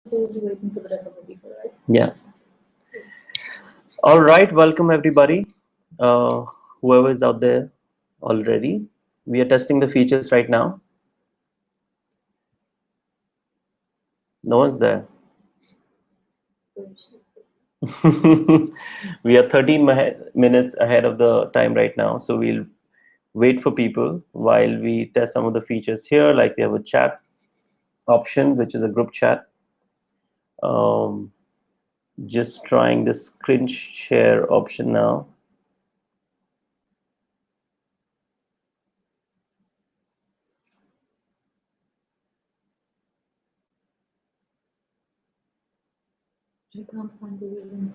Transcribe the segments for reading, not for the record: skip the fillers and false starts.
So we'll be waiting for the rest of the people, right? Yeah. All right. Welcome, everybody. Uh, Whoever is out there already. We are testing the features right now. No one's there. We are 13 minutes ahead of the time right now. So we'll wait for people while we test some of the features here. Like we have a chat option, which is a group chat. Um, just trying the screen share option now. I can't find the link.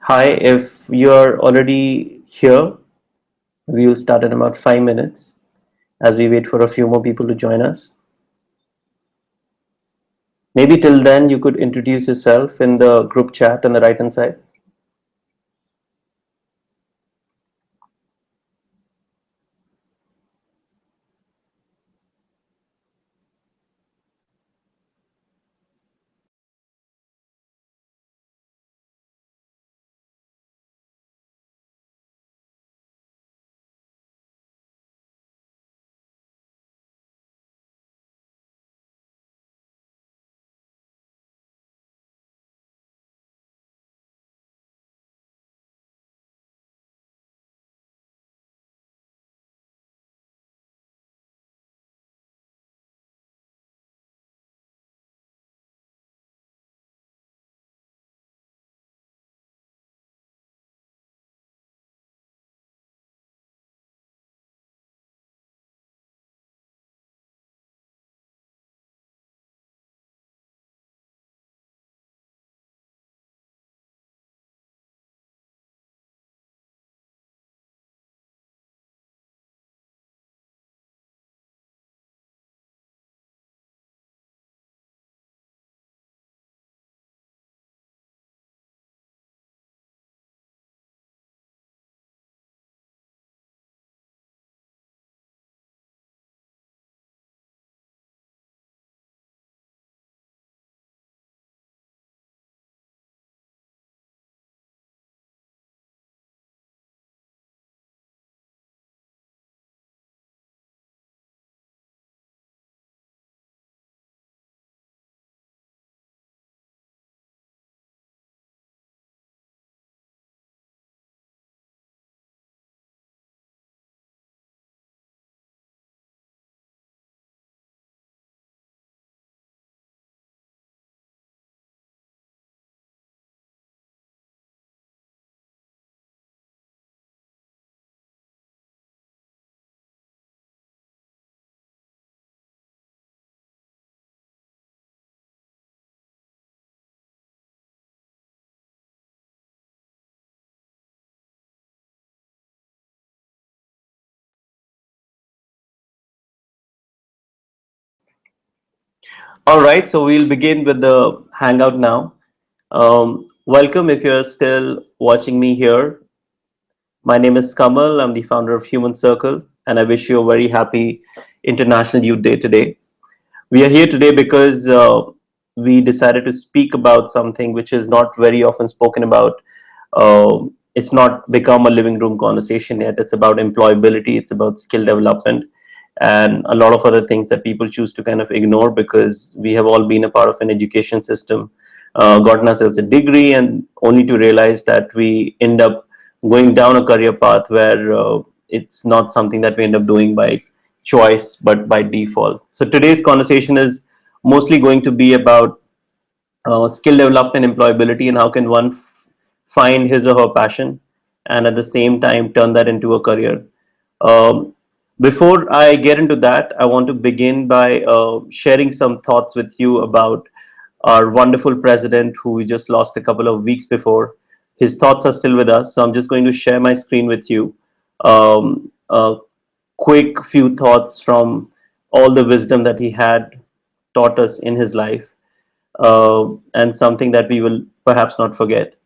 Hi, if you're already here, we will start in about 5 minutes as we wait for a few more people to join us. Maybe till then, you could introduce yourself in the group chat on the right hand side. All right, so we'll begin with the hangout now. Welcome if you're still watching me here. My name is Kamal. I'm the founder of Human Circle, and I wish you a very happy International Youth Day today. We are here today because we decided to speak about something which is not very often spoken about. It's not become a living room conversation yet. It's about employability, it's about skill development, and a lot of other things that people choose to kind of ignore because we have all been a part of an education system, gotten ourselves a degree, and only to realize that we end up going down a career path where it's not something that we end up doing by choice but by default. So today's conversation is mostly going to be about skill development, employability, and how can one find his or her passion and at the same time turn that into a career. Um, Before I get into that, I want to begin by sharing some thoughts with you about our wonderful president who we just lost a couple of weeks before. His thoughts are still with us, so I'm just going to share my screen with you. A quick few thoughts from all the wisdom that he had taught us in his life, and something that we will perhaps not forget.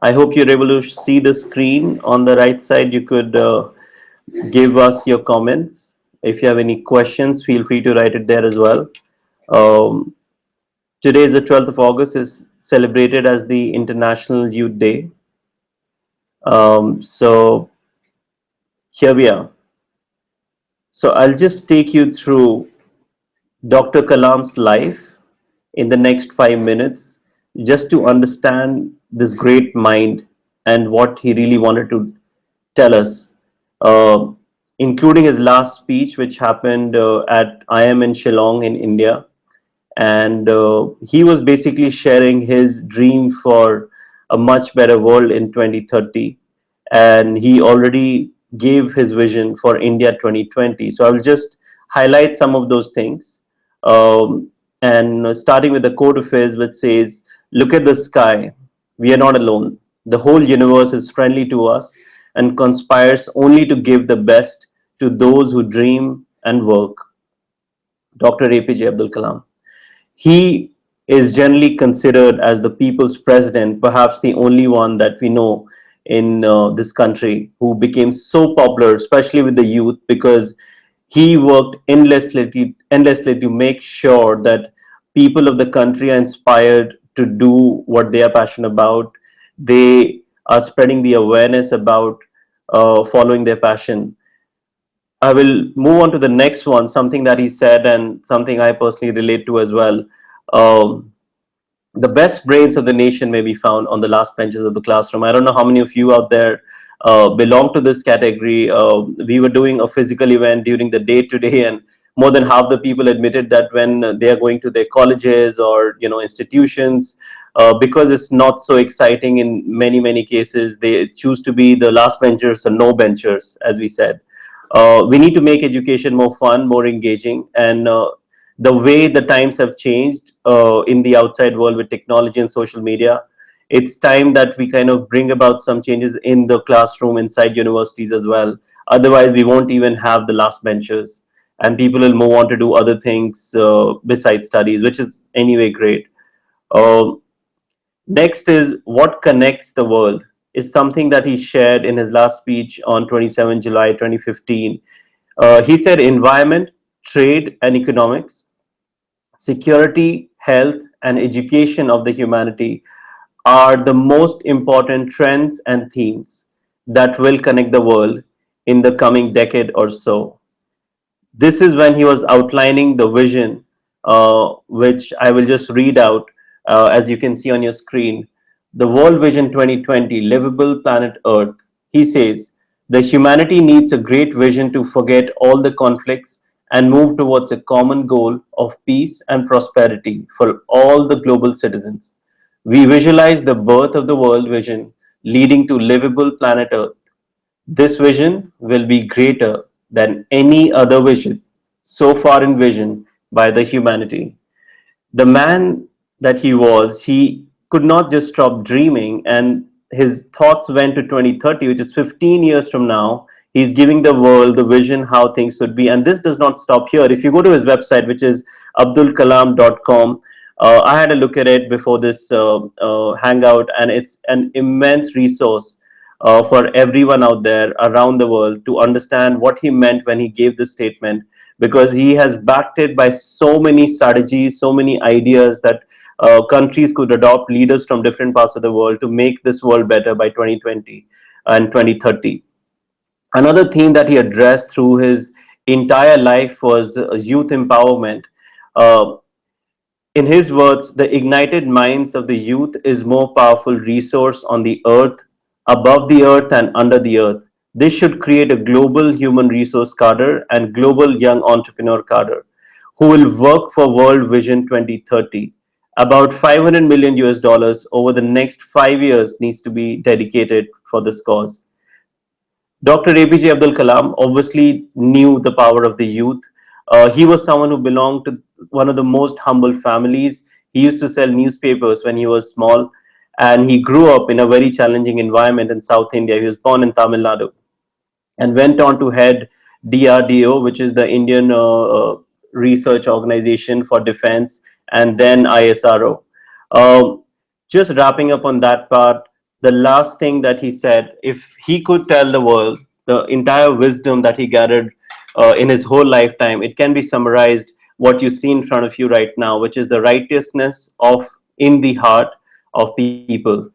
I hope you're able to see the screen on the right side. You could give us your comments. If you have any questions, feel free to write it there as well. Um, Today is the 12th of August, is celebrated as the International Youth Day. So here we are. So I'll just take you through Dr. Kalam's life in the next 5 minutes just to understand this great mind and what he really wanted to tell us, uh, including his last speech, which happened at IM in Shillong in India. And he was basically sharing his dream for a much better world in 2030. And he already gave his vision for India 2020. So I will just highlight some of those things. and starting with the quote of his, which says, "Look at the sky. We are not alone. The whole universe is friendly to us and conspires only to give the best to those who dream and work." Dr. APJ Abdul Kalam. He is generally considered as the people's president, perhaps the only one that we know in this country who became so popular, especially with the youth, because he worked endlessly to make sure that people of the country are inspired to do what they are passionate about. They are spreading the awareness about following their passion. I will move on to the next one, something that he said and something I personally relate to as well. Um, the best brains of the nation may be found on the last benches of the classroom. I don't know how many of you out there belong to this category. We were doing a physical event during the day today, and more than half the people admitted that when they are going to their colleges or institutions, because it's not so exciting in many cases, they choose to be the last benchers or no benchers, as we said. We need to make education more fun, more engaging, and the way the times have changed in the outside world with technology and social media, it's time that we kind of bring about some changes in the classroom inside universities as well. Otherwise, we won't even have the last benchers, and people will move on to do other things besides studies, which is anyway great. Um Next is what connects the world, is something that he shared in his last speech on 27 July 2015. He said environment, trade, and economics, security, health, and education of the humanity are the most important trends and themes that will connect the world in the coming decade or so. This is when he was outlining the vision, which I will just read out as you can see on your screen. The World Vision 2020, Livable Planet Earth. He says, the humanity needs a great vision to forget all the conflicts and move towards a common goal of peace and prosperity for all the global citizens. We visualize the birth of the World Vision leading to livable planet Earth. This vision will be greater than any other vision so far envisioned by the humanity. The man that he was, he could not just stop dreaming, and his thoughts went to 2030, which is 15 years from now. He's giving the world the vision how things should be, and this does not stop here. If you go to his website, which is abdulkalam.com, I had a look at it before this hangout, and it's an immense resource for everyone out there around the world to understand what he meant when he gave this statement, because he has backed it by so many strategies, so many ideas that countries could adopt, leaders from different parts of the world, to make this world better by 2020 and 2030. Another theme that he addressed through his entire life was youth empowerment. Uh, in his words, the ignited minds of the youth is more powerful resource on the earth, above the earth and under the earth. This should create a global human resource cadre and global young entrepreneur cadre who will work for World Vision 2030. About 500 million US dollars over the next 5 years needs to be dedicated for this cause. Dr. APJ Abdul Kalam obviously knew the power of the youth. He was someone who belonged to one of the most humble families. He used to sell newspapers when he was small, and he grew up in a very challenging environment in South India. He was born in Tamil Nadu and went on to head DRDO, which is the Indian Research Organization for Defense, and then ISRO. Um, just wrapping up on that part, the last thing that he said, if he could tell the world the entire wisdom that he gathered in his whole lifetime, it can be summarized what you see in front of you right now, which is the righteousness of in the heart of people.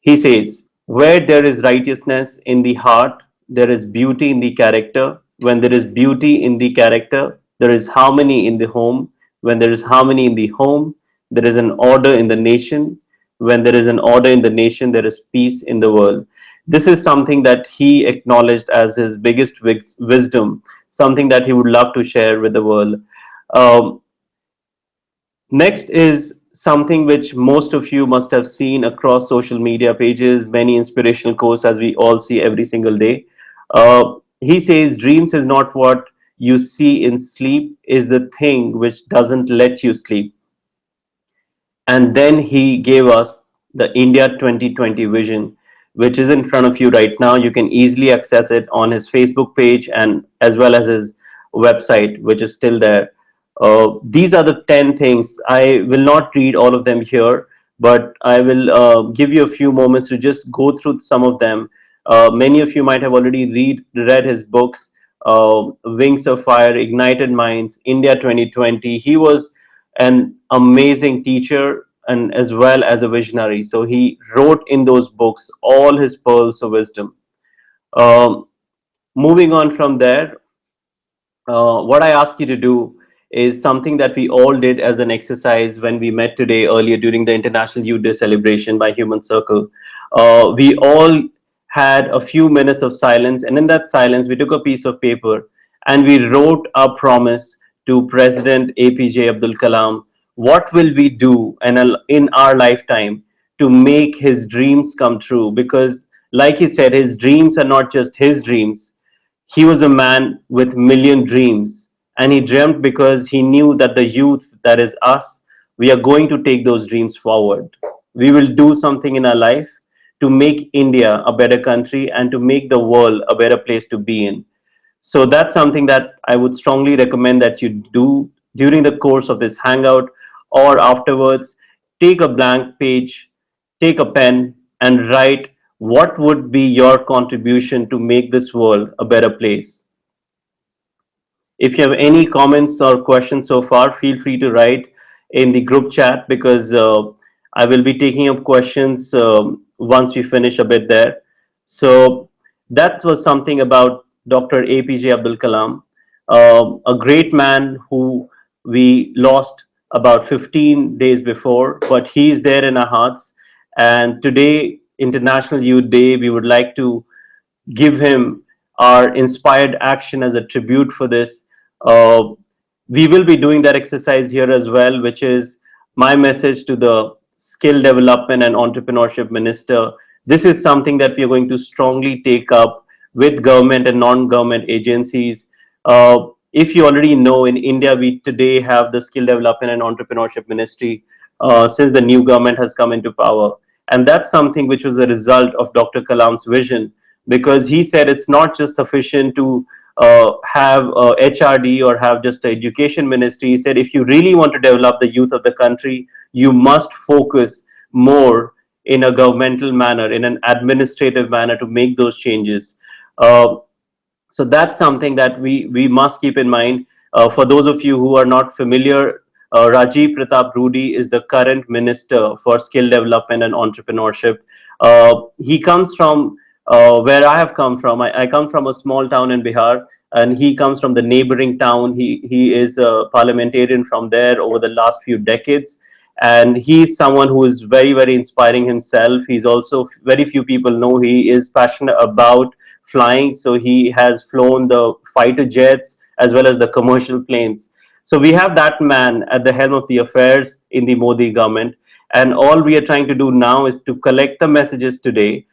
He says, where there is righteousness in the heart, there is beauty in the character. When there is beauty in the character, there is harmony in the home. When there is harmony in the home, there is an order in the nation. When there is an order in the nation, there is peace in the world. This is something that he acknowledged as his biggest wisdom, something that he would love to share with the world. Um, Next is something which most of you must have seen across social media pages, many inspirational quotes as we all see every single day. He says, dreams is not what you see in sleep, is the thing which doesn't let you sleep. and then he gave us the India 2020 vision, which is in front of you right now. You can easily access it on his Facebook page and as well as his website, which is still there. These are the 10 things. I will not read all of them here, but I will give you a few moments to just go through some of them. Many of you might have already read his books, Wings of Fire, Ignited Minds, India 2020. He was an amazing teacher and as well as a visionary. So he wrote in those books all his pearls of wisdom. Um, Moving on from there, what I ask you to do is something that we all did as an exercise when we met today earlier during the International Youth Day celebration by Human Circle. We all had a few minutes of silence, and in that silence, we took a piece of paper and we wrote our promise to President APJ Abdul Kalam. What will we do in our lifetime to make his dreams come true? Because, like he said, his dreams are not just his dreams. He was a man with million dreams, and he dreamt because he knew that the youth, that is us, we are going to take those dreams forward. We will do something in our life to make India a better country and to make the world a better place to be in. So that's something that I would strongly recommend that you do during the course of this hangout or afterwards. Take a blank page, take a pen, and write what would be your contribution to make this world a better place. If you have any comments or questions so far, feel free to write in the group chat because I will be taking up questions once we finish a bit there. So that was something about Dr. APJ Abdul Kalam, a great man who we lost about 15 days before, but he's there in our hearts. And today, International Youth Day, we would like to give him our inspired action as a tribute for this. Uh, we will be doing that exercise here as well, which is my message to the skill development and entrepreneurship minister. This is something that we are going to strongly take up with government and non-government agencies. If you already know, in India, we today have the skill development and entrepreneurship ministry since the new government has come into power. And that's something which was a result of Dr. Kalam's vision, because he said it's not just sufficient to have HRD or have just an education ministry. He said if you really want to develop the youth of the country, you must focus more in a governmental manner, in an administrative manner to make those changes. Uh, so that's something that we must keep in mind. For those of you who are not familiar, Rajiv Pratap Rudi is the current minister for skill development and entrepreneurship. He comes from where I have come from. I come from a small town in Bihar, and he comes from the neighboring town. He is a parliamentarian from there over the last few decades, and he's someone who is very inspiring himself. He's also, very few people know, he is passionate about flying, so he has flown the fighter jets as well as the commercial planes. So we have that man at the helm of the affairs in the Modi government, and all we are trying to do now is to collect the messages today.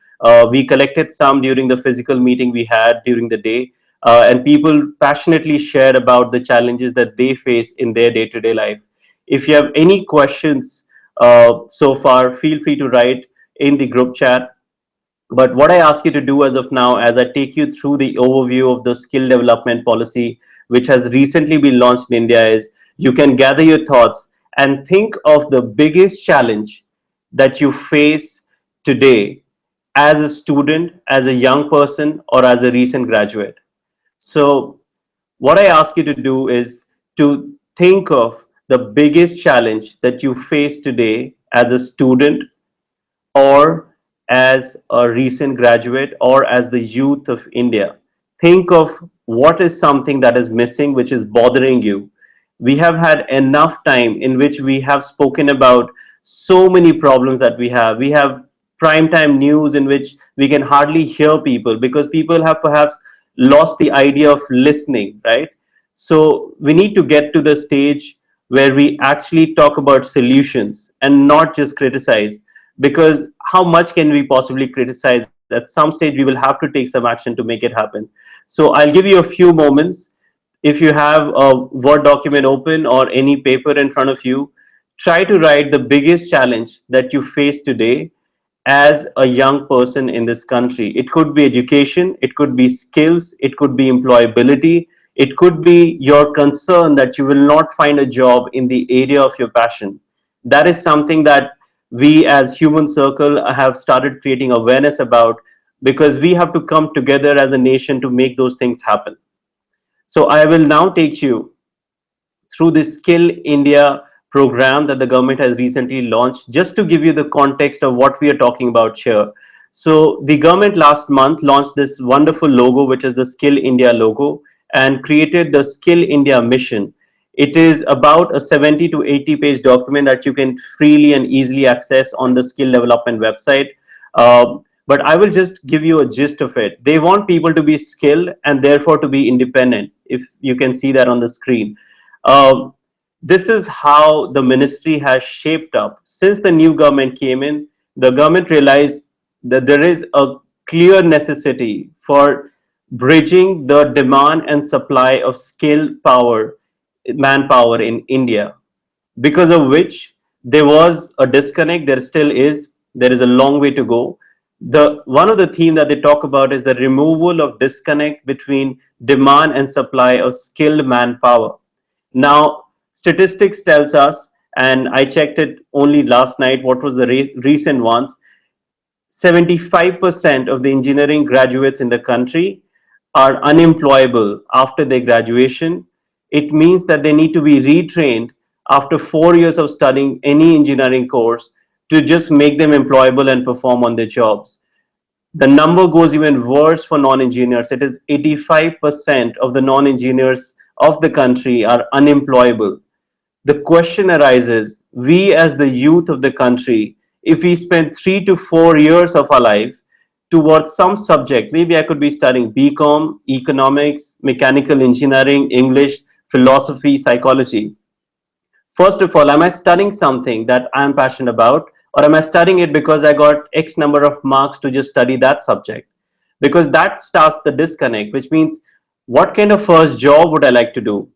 We collected some during the physical meeting we had during the day, and people passionately shared about the challenges that they face in their day-to-day life. If you have any questions so far, feel free to write in the group chat. But what I ask you to do as of now, as I take you through the overview of the skill development policy, which has recently been launched in India, is you can gather your thoughts and think of the biggest challenge that you face today as a student, as a young person, or as a recent graduate. So, what I ask you to do is to think of the biggest challenge that you face today as a student, or as a recent graduate, or as the youth of India. Think of what is something that is missing, which is bothering you. We have had enough time in which we have spoken about so many problems that we have. We have prime time news in which we can hardly hear people because people have perhaps lost the idea of listening, right? So we need to get to the stage where we actually talk about solutions and not just criticize, because how much can we possibly criticize? At some stage we will have to take some action to make it happen. So I'll give you a few moments. If you have a Word document open or any paper in front of you, try to write the biggest challenge that you face today as a young person in this country. It could be education, it could be skills, it could be employability, it could be your concern that you will not find a job in the area of your passion. That is something that we as Human Circle have started creating awareness about, because we have to come together as a nation to make those things happen. So I will now take you through this Skill India program that the government has recently launched, just to give you the context of what we are talking about here. So, the government last month launched this wonderful logo, which is the Skill India logo, and created the Skill India mission. It is about a 70 to 80 page document that you can freely and easily access on the skill development website. But I will just give you a gist of it. They want people to be skilled and therefore to be independent, if you can see that on the screen. um, this is how the ministry has shaped up. Since the new government came in, the government realized that there is a clear necessity for bridging the demand and supply of skilled power, manpower in India, because of which there was a disconnect. There still is. There is a long way to go. The one of the theme that they talk about is the removal of disconnect between demand and supply of skilled manpower. Now, statistics tells us, and I checked it only last night, what was the recent ones. 75% of the engineering graduates in the country are unemployable after their graduation. It means that they need to be retrained after 4 years of studying any engineering course to just make them employable and perform on their jobs. The number goes even worse for non-engineers. It is 85% of the non-engineers of the country are unemployable. The question arises, we as the youth of the country, if we spend 3 to 4 years of our life towards some subject, maybe I could be studying BCom, economics, mechanical engineering, English, philosophy, psychology. First of all, am I studying something that I'm passionate about, or am I studying it because I got X number of marks to just study that subject? Because that starts the disconnect, which means what kind of first job would I like to do?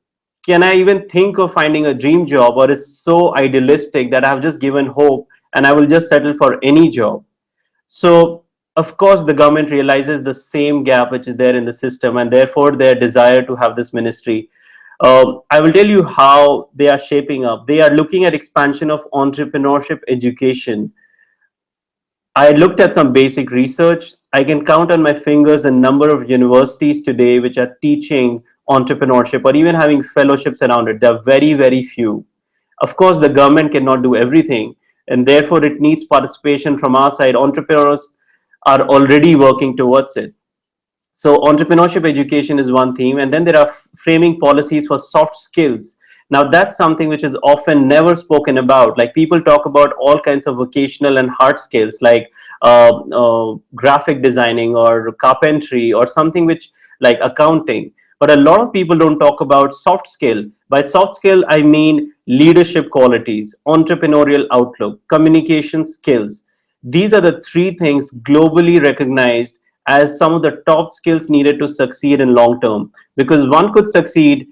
Can I even think of finding a dream job, or is so idealistic that I've just given hope and I will just settle for any job? So, of course, the government realizes the same gap which is there in the system, and therefore their desire to have this ministry. I will tell you how they are shaping up. They are looking at expansion of entrepreneurship education. I looked at some basic research. I can count on my fingers the number of universities today which are teaching entrepreneurship or even having fellowships around it. There are very, very few. Of course, the government cannot do everything, and therefore it needs participation from our side. Entrepreneurs are already working towards it. So entrepreneurship education is one theme, and then there are framing policies for soft skills. Now that's something which is often never spoken about. Like people talk about all kinds of vocational and hard skills, like graphic designing or carpentry or something which like accounting. But a lot of people don't talk about soft skill. By soft skill, I mean leadership qualities, entrepreneurial outlook, communication skills. These are the three things globally recognized as some of the top skills needed to succeed in long term, because one could succeed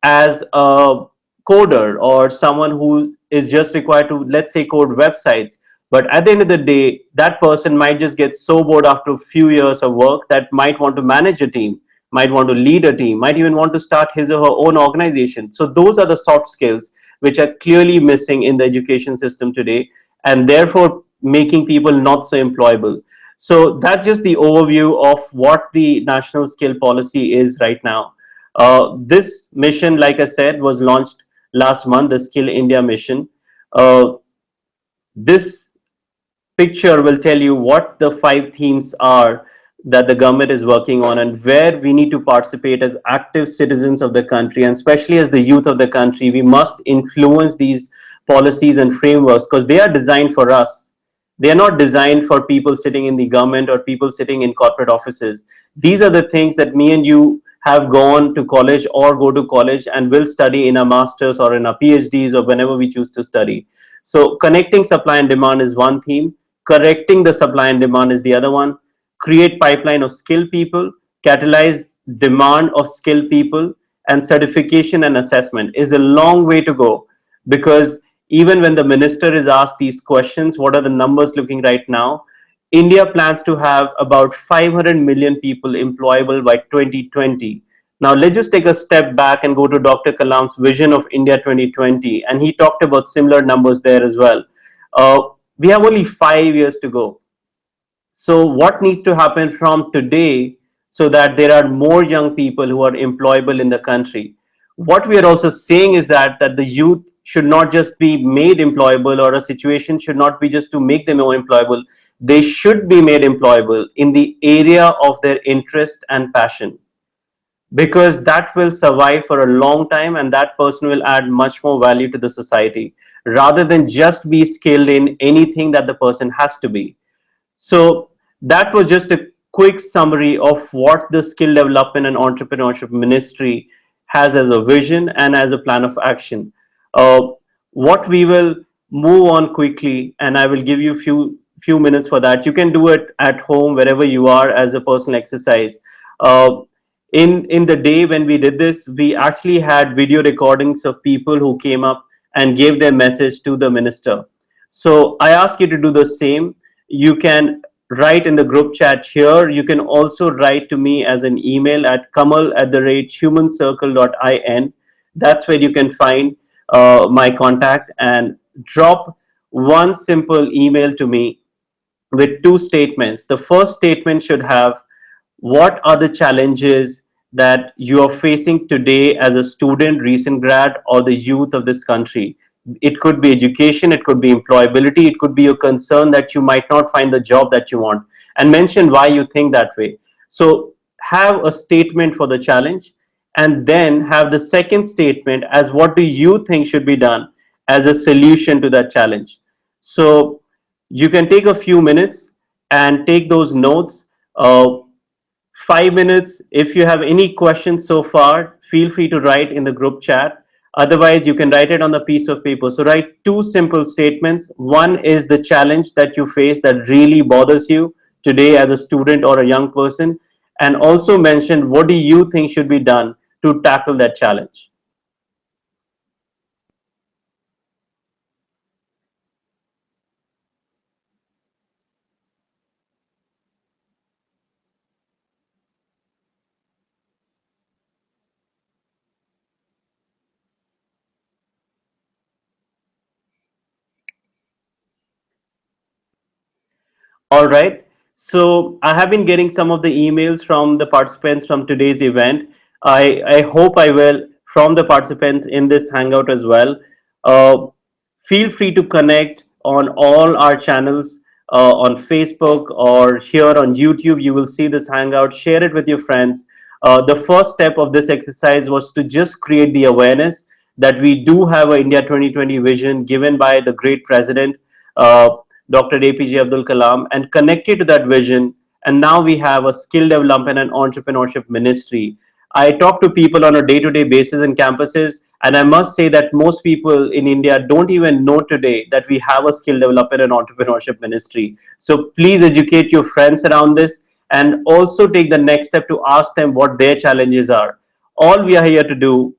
as a coder or someone who is just required to, let's say, code websites, but at the end of the day that person might just get so bored after a few years of work that might want to manage a team, might want to lead a team, might even want to start his or her own organization. So those are the soft skills which are clearly missing in the education system today, and therefore making people not so employable. So that's just the overview of what the national skill policy is right now. This mission, like I said, was launched last month, the Skill India mission. This picture will tell you what the five themes are that the government is working on, and where we need to participate as active citizens of the country, and especially as the youth of the country. We must influence these policies and frameworks because they are designed for us. They are not designed for people sitting in the government or people sitting in corporate offices. These are the things that me and you have gone to college or go to college and will study in a master's or in a PhDs or whenever we choose to study. So connecting supply and demand is one theme, correcting the supply and demand is the other one. Create pipeline of skilled people, catalyze demand of skilled people, and certification and assessment is a long way to go, because even when the minister is asked these questions, what are the numbers looking right now? India plans to have about 500 million people employable by 2020. Now, let's just take a step back and go to Dr. Kalam's vision of India 2020, and he talked about similar numbers there as well. Uh, we have only 5 years to go. So, what needs to happen from today so that there are more young people who are employable in the country? What we are also saying is that the youth should not just be made employable, or a situation should not be just to make them more employable. They should be made employable in the area of their interest and passion, because that will survive for a long time and that person will add much more value to the society rather than just be skilled in anything that the person has to be. So that was just a quick summary of what the skill development and entrepreneurship ministry has as a vision and as a plan of action. Uh, what we will move on quickly, and I will give you few minutes for that. You can do it at home wherever you are as a personal exercise. Uh, in the day when we did this, we actually had video recordings of people who came up and gave their message to the minister. So I ask you to do the same. You can write in the group chat here. You can also write to me as an email at kamal@humancircle.in. That's where you can find my contact, and drop one simple email to me with two statements. The first statement should have, what are the challenges that you are facing today as a student, recent grad, or the youth of this country? It could be education, it could be employability, it could be a concern that you might not find the job that you want, and mention why you think that way. So have a statement for the challenge, and then have the second statement as what do you think should be done as a solution to that challenge. So you can take a few minutes and take those notes. 5 minutes. If you have any questions so far, feel free to write in the group chat. Otherwise, you can write it on a piece of paper. So write two simple statements. One is the challenge that you face that really bothers you today as a student or a young person, and also mention what do you think should be done to tackle that challenge. All right. So I have been getting some of the emails from the participants from today's event. I hope I will from the participants in this hangout as well. Uh, Feel free to connect on all our channels, on Facebook or here on YouTube. You will see this hangout. Share it with your friends. The first step of this exercise was to just create the awareness that we do have a India 2020 vision given by the great president. Dr. APJ Abdul Kalam, and connected to that vision. And now we have a skill development and entrepreneurship ministry. I talk to people on a day to day basis in campuses, and I must say that most people in India don't even know today that we have a skill development and entrepreneurship ministry. So please educate your friends around this, and also take the next step to ask them what their challenges are. All we are here to do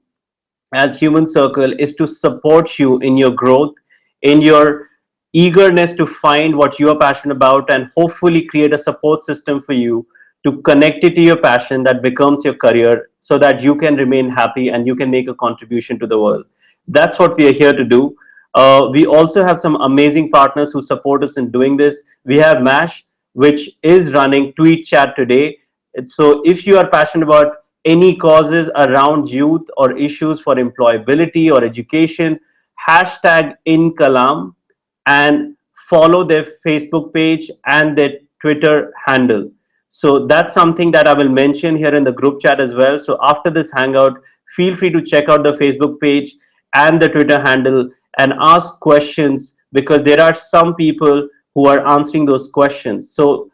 as Human Circle is to support you in your growth, in your eagerness to find what you are passionate about, and hopefully create a support system for you to connect it to your passion that becomes your career so that you can remain happy and you can make a contribution to the world. That's what we are here to do. We also have some amazing partners who support us in doing this. We have MASH, which is running Tweet Chat today. So if you are passionate about any causes around youth or issues for employability or education, hashtag in Kalam, and follow their Facebook page and their Twitter handle. So that's something that I will mention here in the group chat as well. So after this hangout, feel free to check out the Facebook page and the Twitter handle and ask questions, because there are some people who are answering those questions. So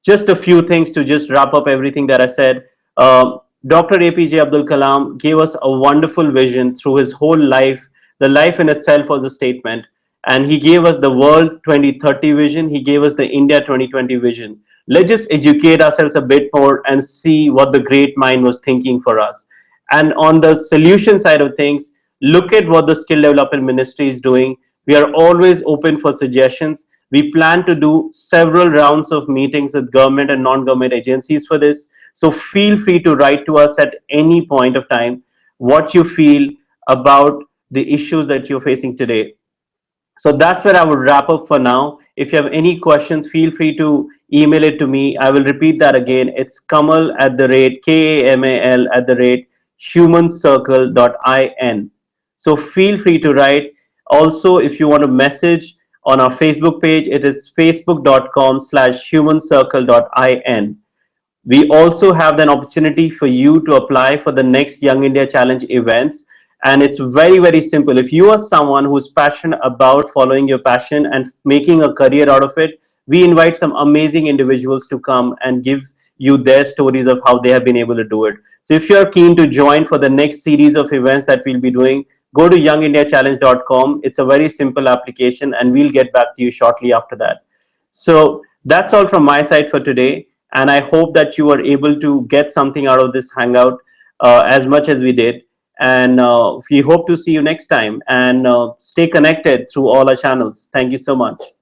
just a few things to just wrap up everything that I said. Dr. APJ Abdul Kalam gave us a wonderful vision through his whole life. The life in itself was a statement. And he gave us the World 2030 vision. He gave us the India 2020 vision. Let's just educate ourselves a bit more and see what the great mind was thinking for us. And on the solution side of things, look at what the skill development ministry is doing. We are always open for suggestions. We plan to do several rounds of meetings with government and non-government agencies for this. So feel free to write to us at any point of time what you feel about the issues that you're facing today. So that's where I would wrap up for now. If you have any questions, feel free to email it to me. I will repeat that again. It's Kamal at the rate, KAMAL at the rate, humancircle.in. So feel free to write. Also, if you want to message on our Facebook page, it is facebook.com/humancircle.in. We also have an opportunity for you to apply for the next Young India Challenge events. And it's very, very simple. If you are someone who's passionate about following your passion and making a career out of it, we invite some amazing individuals to come and give you their stories of how they have been able to do it. So if you're keen to join for the next series of events that we'll be doing, go to youngindiachallenge.com. It's a very simple application, and we'll get back to you shortly after that. So that's all from my side for today. And I hope that you were able to get something out of this hangout as much as we did. And we hope to see you next time, and stay connected through all our channels. Thank you so much.